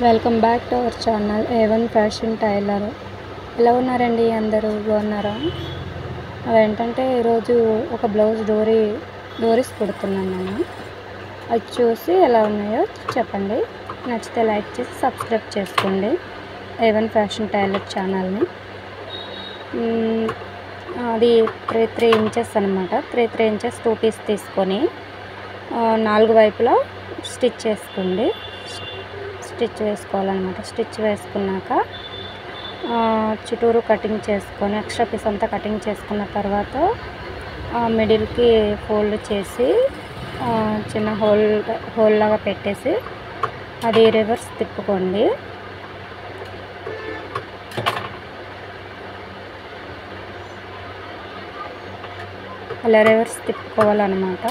Welcome back to our channel A1 fashion tailor. ఎలా ఉన్నారండి? అందరూ బాగున్నారా? అదేంటంటే ఈరోజు ఒక బ్లౌజ్ డోరీస్ కుడుతున్నాను నేను. అది చూసి ఎలా ఉన్నాయో చెప్పండి. నచ్చితే లైక్ చేసి సబ్స్క్రైబ్ చేసుకోండి A1 ఫ్యాషన్ టైలర్ ఛానల్ని. అది 3 ఇంచెస్ అనమాట. 3 ఇంచెస్ 2 పీస్ తీసుకొని 4 వైపులా స్టిచ్ వేసుకోవాలన్నమాట. స్టిచ్ వేసుకున్నాక చుట్టూరు కటింగ్ చేసుకొని ఎక్స్ట్రా పీస్ అంతా కటింగ్ చేసుకున్న తర్వాత మిడిల్కి ఫోల్డ్ చేసి చిన్న హోల్ లాగా పెట్టేసి అది రివర్స్ తిప్పుకోండి. అలా రివర్స్ తిప్పుకోవాలన్నమాట.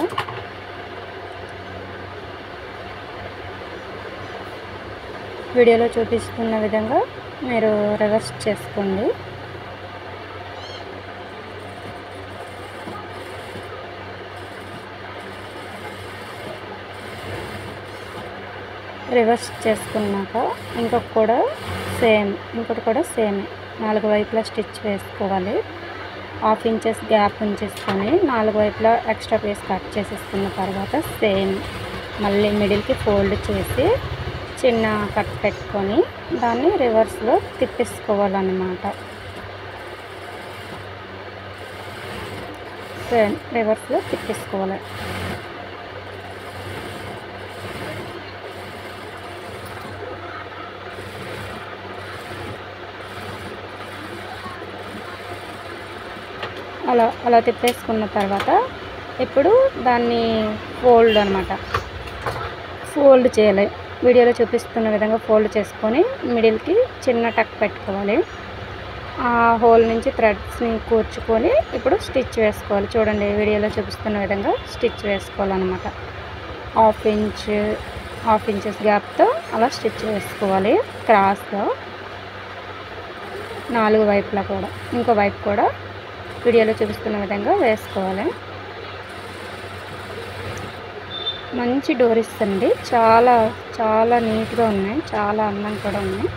వీడియోలో చూపిస్తున్న విధంగా మీరు రివర్స్ చేసుకోండి. రివర్స్ చేసుకున్నాక ఇంకొకటి కూడా సేమ్ 4 వైపులా స్టిచ్ వేసుకోవాలి. 1/2 ఇంచెస్ గ్యాప్ ఉంచేసుకొని 4 వైపులా ఎక్స్ట్రా పీస్ కట్ చేసేసుకున్న తర్వాత సేమ్ మళ్ళీ మిడిల్కి ఫోల్డ్ చేసి చిన్న కట్ పెట్టుకొని దాన్ని రివర్స్లో తిప్పేసుకోవాలన్నమాట. రివర్స్లో తిప్పేసుకోవాలి. అలా తిప్పేసుకున్న తర్వాత ఇప్పుడు దాన్ని ఫోల్డ్ చేయాలి. వీడియోలో చూపిస్తున్న విధంగా ఫోల్డ్ చేసుకొని మిడిల్కి చిన్న టక్ పెట్టుకోవాలి. ఆ హోల్ నుంచి థ్రెడ్స్ని కూర్చుకొని ఇప్పుడు స్టిచ్ వేసుకోవాలి. చూడండి, వీడియోలో చూపిస్తున్న విధంగా స్టిచ్ వేసుకోవాలన్నమాట. 1/2 ఇంచెస్ గ్యాప్తో అలా స్టిచ్ వేసుకోవాలి క్రాస్గా 4 వైపులా కూడా. ఇంకో వైపు కూడా వీడియోలో చూపిస్తున్న విధంగా వేసుకోవాలి. మంచి డోరీస్ అండి, చాలా చాలా నీట్గా ఉన్నాయి, చాలా అందంగా కూడా ఉన్నాయి.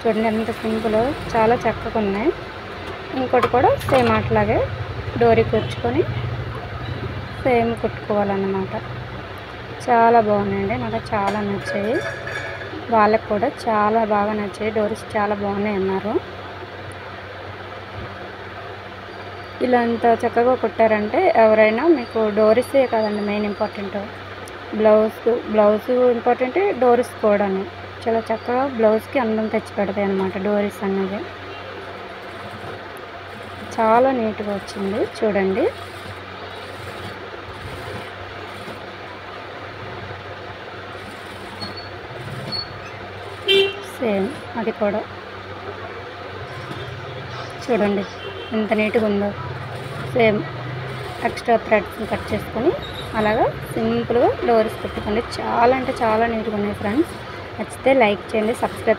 చూడండి ఎంత సింపుల్, చాలా చక్కగా ఉన్నాయి. ఇంకోటి కూడా సేమ్ అట్లాగే డోరీ కూర్చుకొని సేమ్ కుట్టుకోవాలన్నమాట. చాలా బాగున్నాయండి, నాకు చాలా నచ్చాయి. వాళ్ళకు కూడా చాలా బాగా నచ్చాయి. డోరీస్ చాలా బాగున్నాయి అన్నారు. ఇలా అంత చక్కగా కుట్టారంటే ఎవరైనా మీకు డోరీసే కాదండి మెయిన్ ఇంపార్టెంట్, బ్లౌజ్ ఇంపార్టెంట్, డోరీస్ కూడా చాలా చక్కగా బ్లౌజ్కి అందం తెచ్చి పెడతాయి అన్నమాట. డోరీస్ అనేది చాలా నీట్గా వచ్చింది. చూడండి, సేమ్ అది కూడా చూడండి ఎంత నీట్గా ఉందో. సేమ్ ఎక్స్ట్రా థ్రెడ్స్ని కట్ చేసుకొని అలాగా సింపుల్గా డోరీస్ పెట్టుకోండి. చాలా అంటే చాలా నీట్గా ఉన్నాయి ఫ్రెండ్స్. నచ్చితే లైక్ చేయండి, సబ్స్క్రైబ్